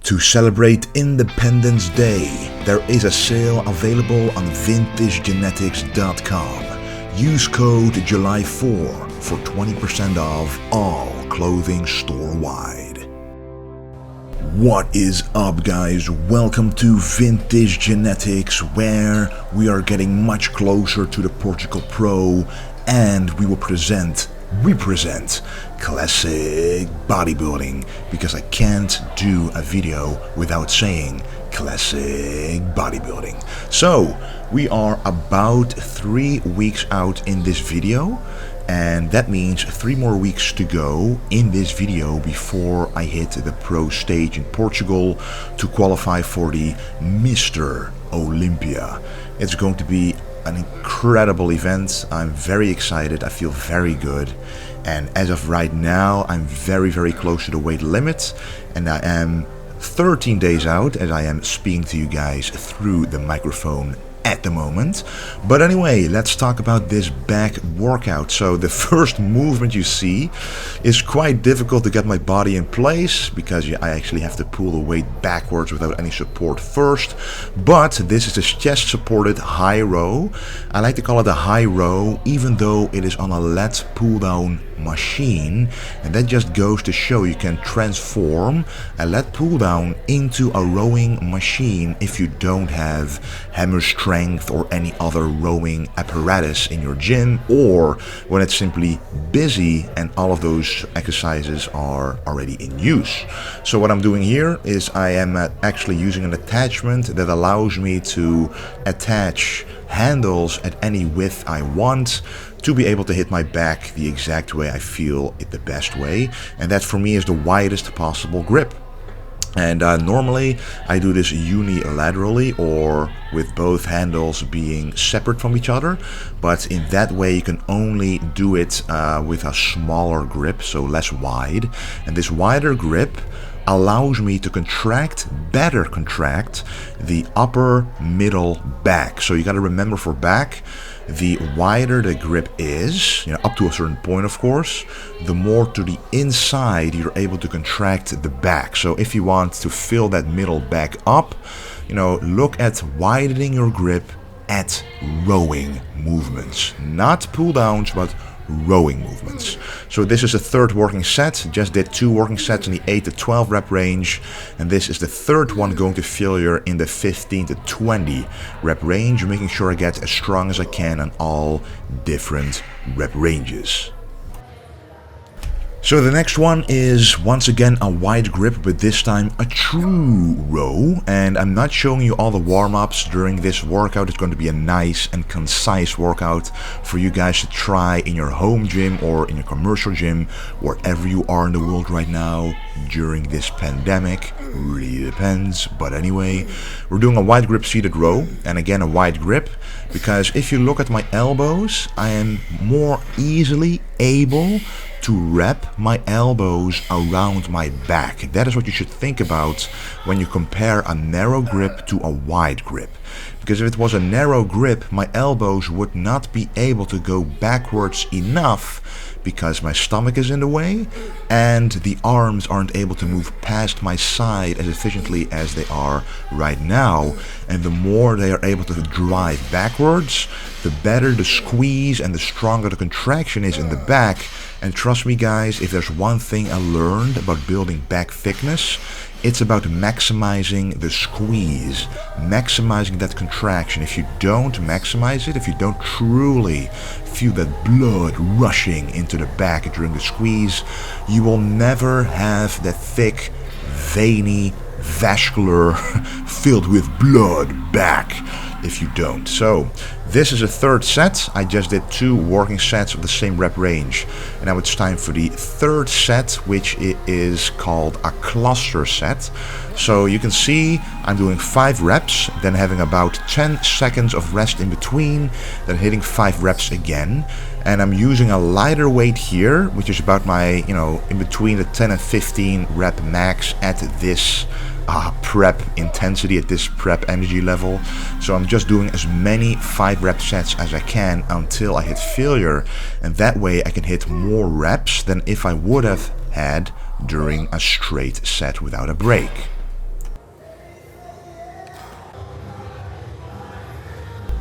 To celebrate Independence Day, there is a sale available on vintagegenetics.com. Use code July4 for 20% off all clothing store-wide. What is up, guys? Welcome to Vintage Genetics, where we are getting much closer to the Portugal Pro, and we will represent classic bodybuilding, because I can't do a video without saying classic bodybuilding. So we are about 3 weeks out in this video, and that means 3 more weeks to go in this video before I hit the pro stage in Portugal to qualify for the Mr. Olympia. It's going to be an incredible event. I'm very excited. I feel very good, and as of right now I'm very close to the weight limit, and I am 13 days out as I am speaking to you guys through the microphone at the moment. But anyway, let's talk about this back workout. So the first movement you see is quite difficult to get my body in place, because I actually have to pull the weight backwards without any support first. But this is a chest supported high row. I like to call it a high row, even though it is on a lat pull down machine, and that just goes to show you can transform a lat pull down into a rowing machine if you don't have hammer strength or any other rowing apparatus in your gym, or when it's simply busy and all of those exercises are already in use. So what I'm doing here is I am actually using an attachment that allows me to attach handles at any width I want to be able to hit my back the exact way I feel it the best way, and that for me is the widest possible grip. And normally I do this unilaterally, or with both handles being separate from each other, but in that way you can only do it with a smaller grip, so less wide. And this wider grip allows me to better contract the upper middle back. So you got to remember, for back, the wider the grip is, up to a certain point of course, the more to the inside you're able to contract the back. So if you want to fill that middle back up, look at widening your grip at rowing movements, not pull downs, but rowing movements. So this is the third working set. Just did 2 working sets in the 8 to 12 rep range, and this is the third one going to failure in the 15 to 20 rep range, making sure I get as strong as I can on all different rep ranges. So the next one is once again a wide grip, but this time a true row, and I'm not showing you all the warm-ups during this workout. It's going to be a nice and concise workout for you guys to try in your home gym or in your commercial gym, wherever you are in the world right now during this pandemic. Really depends, but anyway, we're doing a wide grip seated row, and again a wide grip because if you look at my elbows, I am more easily able to wrap my elbows around my back. That is what you should think about when you compare a narrow grip to a wide grip. Because if it was a narrow grip, my elbows would not be able to go backwards enough, because my stomach is in the way and the arms aren't able to move past my side as efficiently as they are right now. And the more they are able to drive backwards, the better the squeeze and the stronger the contraction is in the back. And trust me guys, if there's one thing I learned about building back thickness, it's about maximizing the squeeze, maximizing that contraction. If you don't maximize it, if you don't truly feel that blood rushing into the back during the squeeze, you will never have that thick, veiny, vascular, filled with blood back if you don't. So this is a third set. I just did 2 working sets of the same rep range, and now it's time for the third set, which is called a cluster set. So you can see I'm doing 5 reps, then having about 10 seconds of rest in between, then hitting 5 reps again. And I'm using a lighter weight here, which is about my, in between the 10 and 15 rep max at this prep intensity, at this prep energy level. So I'm just doing as many 5 rep sets as I can until I hit failure, and that way I can hit more reps than if I would have had during a straight set without a break.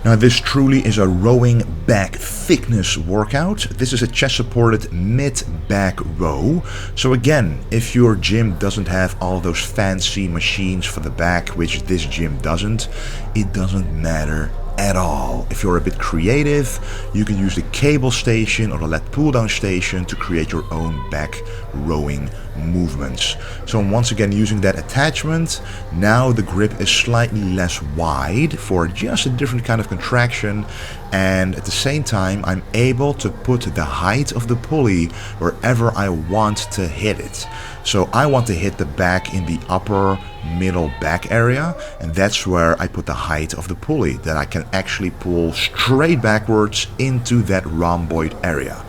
Now this truly is a rowing back thickness workout. This is a chest supported mid back row. So again, if your gym doesn't have all those fancy machines for the back, which this gym doesn't, it doesn't matter at all. If you're a bit creative, you can use the cable station or the lat pull down station to create your own back rowing movements. So I'm once again using that attachment. Now the grip is slightly less wide for just a different kind of contraction, and at the same time I'm able to put the height of the pulley wherever I want to hit it. So I want to hit the back in the upper middle back area, and that's where I put the height of the pulley, that I can actually pull straight backwards into that rhomboid area.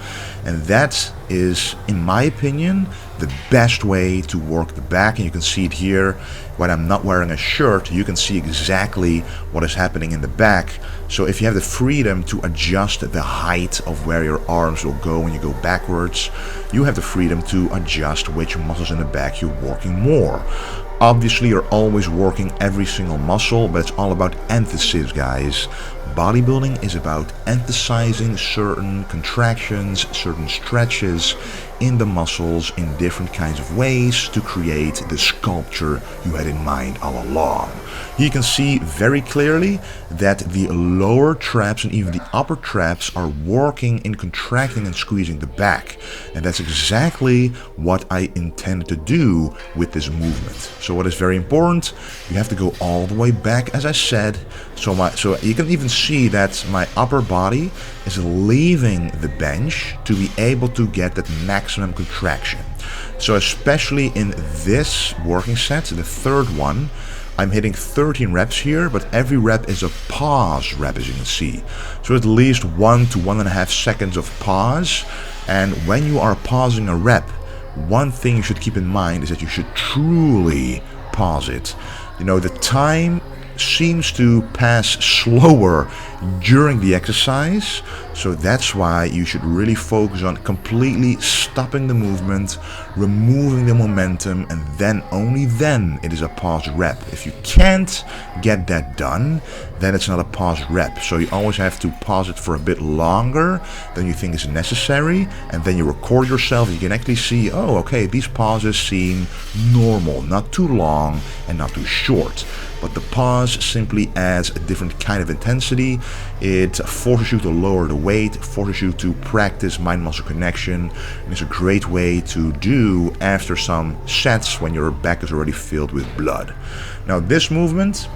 And that is, in my opinion, the best way to work the back. And you can see it here. When I'm not wearing a shirt, you can see exactly what is happening in the back. So if you have the freedom to adjust the height of where your arms will go when you go backwards, you have the freedom to adjust which muscles in the back you're working more. Obviously, you're always working every single muscle, but it's all about emphasis, guys. Bodybuilding is about emphasizing certain contractions, certain stretches in the muscles in different kinds of ways to create the sculpture you had in mind all along. You can see very clearly that the lower traps and even the upper traps are working in contracting and squeezing the back. And that's exactly what I intended to do with this movement. So what is very important, you have to go all the way back, as I said. So you can even see that my upper body is leaving the bench to be able to get that maximum contraction. So especially in this working set, the third one, I'm hitting 13 reps here, but every rep is a pause rep, as you can see. So at least 1 to 1.5 seconds of pause. And when you are pausing a rep, one thing you should keep in mind is that you should truly pause it. You know, the time seems to pass slower during the exercise, so that's why you should really focus on completely stopping the movement, removing the momentum, and then only then it is a pause rep. If you can't get that done, then it's not a pause rep. So you always have to pause it for a bit longer than you think is necessary, and then you record yourself and you can actually see, oh, okay, these pauses seem normal, not too long and not too short. But the pause simply adds a different kind of intensity. It forces you to lower the weight, forces you to practice mind-muscle connection, and it's a great way to do after some sets when your back is already filled with blood. Now this movement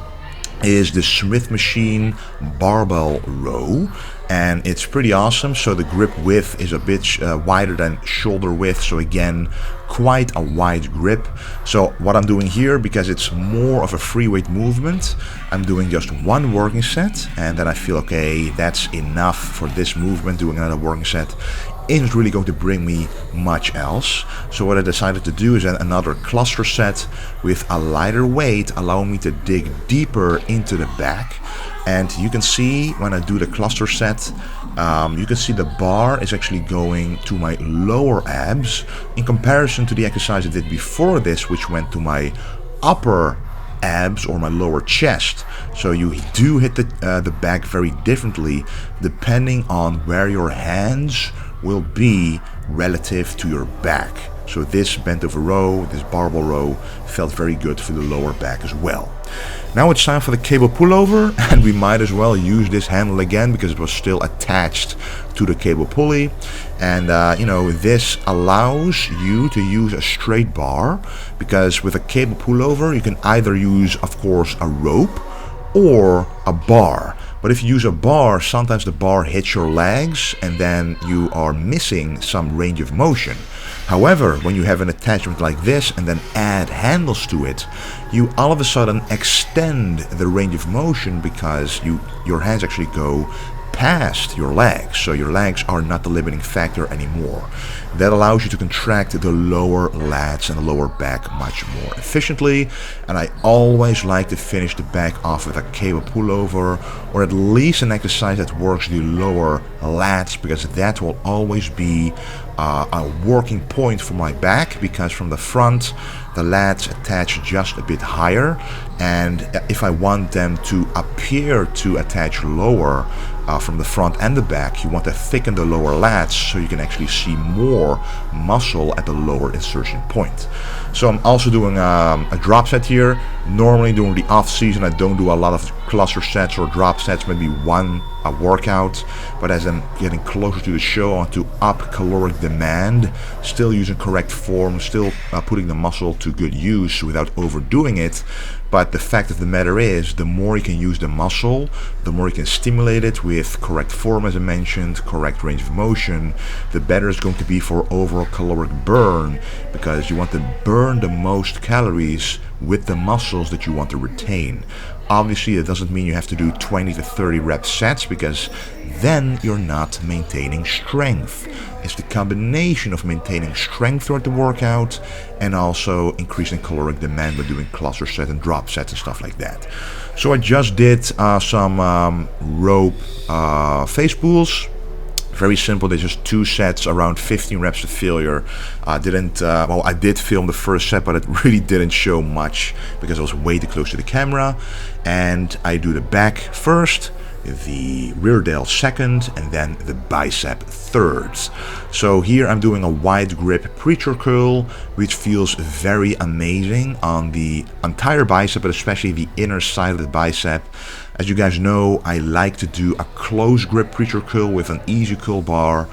is the Smith Machine Barbell Row, and it's pretty awesome. So the grip width is a bit wider than shoulder width, so again, quite a wide grip. So what I'm doing here, because it's more of a free weight movement, I'm doing just one working set, and then I feel, okay, that's enough for this movement. Doing another working set isn't really going to bring me much else. So what I decided to do is another cluster set with a lighter weight, allowing me to dig deeper into the back. And you can see when I do the cluster set, you can see the bar is actually going to my lower abs in comparison to the exercise I did before this, which went to my upper abs or my lower chest. So you do hit the back very differently depending on where your hands will be relative to your back. So this bent over row, this barbell row, felt very good for the lower back as well. Now it's time for the cable pullover, and we might as well use this handle again because it was still attached to the cable pulley. And you know, this allows you to use a straight bar, because with a cable pullover you can either use, of course, a rope or a bar. But if you use a bar, sometimes the bar hits your legs and then you are missing some range of motion. However, when you have an attachment like this and then add handles to it, you all of a sudden extend the range of motion, because your hands actually go past your legs, so your legs are not the limiting factor anymore. That allows you to contract the lower lats and the lower back much more efficiently, and I always like to finish the back off with a cable pullover, or at least an exercise that works the lower lats, because that will always be a working point for my back, because from the front the lats attach just a bit higher, and if I want them to appear to attach lower from the front and the back, you want to thicken the lower lats so you can actually see more muscle at the lower insertion point. So I'm also doing a drop set here. Normally during the off season I don't do a lot of cluster sets or drop sets, maybe one a workout, but as I'm getting closer to the show I want to up caloric demand, still using correct form, still putting the muscle to good use without overdoing it. But the fact of the matter is, the more you can use the muscle, the more you can stimulate it with correct form, as I mentioned, correct range of motion, the better it's going to be for overall caloric burn, because you want to burn the most calories with the muscles that you want to retain. Obviously, it doesn't mean you have to do 20 to 30 rep sets, because then you're not maintaining strength. It's the combination of maintaining strength throughout the workout and also increasing caloric demand by doing cluster sets and drop sets and stuff like that. So I just did some rope face pulls. Very simple. They're just 2 sets, around 15 reps to failure. I did film the first set, but it really didn't show much because I was way too close to the camera. And I do the back first, the rear delt second, and then the bicep third. So here I'm doing a wide grip preacher curl, which feels very amazing on the entire bicep, but especially the inner side of the bicep. As you guys know, I like to do a close grip preacher curl with an easy curl bar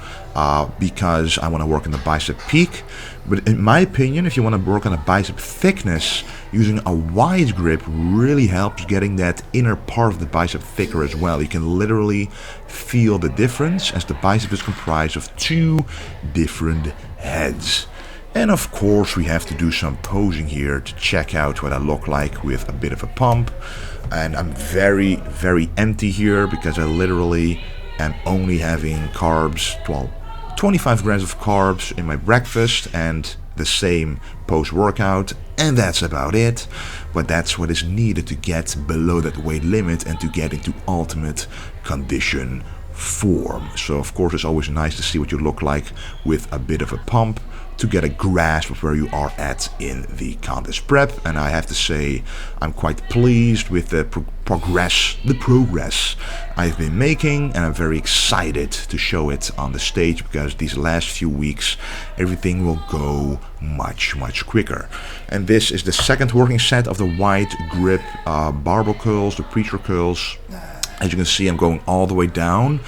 because I want to work on the bicep peak. But in my opinion, if you want to work on a bicep thickness, using a wide grip really helps getting that inner part of the bicep thicker as well. You can literally feel the difference, as the bicep is comprised of 2 different heads. And of course we have to do some posing here to check out what I look like with a bit of a pump. And I'm very, very empty here because I literally am only having carbs, 25 grams of carbs in my breakfast and the same post-workout, and that's about it. But that's what is needed to get below that weight limit and to get into ultimate condition form. So of course it's always nice to see what you look like with a bit of a pump, to get a grasp of where you are at in the contest prep. And I have to say I'm quite pleased with the progress I've been making, and I'm very excited to show it on the stage, because these last few weeks everything will go much quicker. And this is the second working set of the wide grip barbell curls, the preacher curls. As you can see, I'm going all the way down,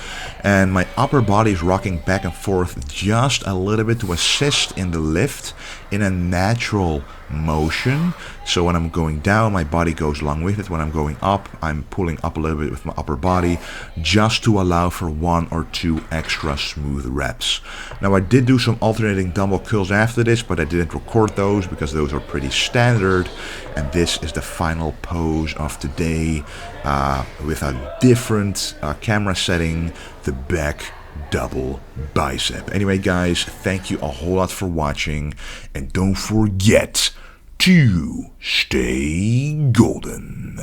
and my upper body is rocking back and forth just a little bit to assist in the lift in a natural motion. So when I'm going down, my body goes along with it. When I'm going up, I'm pulling up a little bit with my upper body, just to allow for 1 or 2 extra smooth reps. Now I did do some alternating dumbbell curls after this, but I didn't record those because those are pretty standard. And this is the final pose of today with a different camera setting, the back double bicep. Anyway guys, thank you a whole lot for watching, and don't forget to stay golden.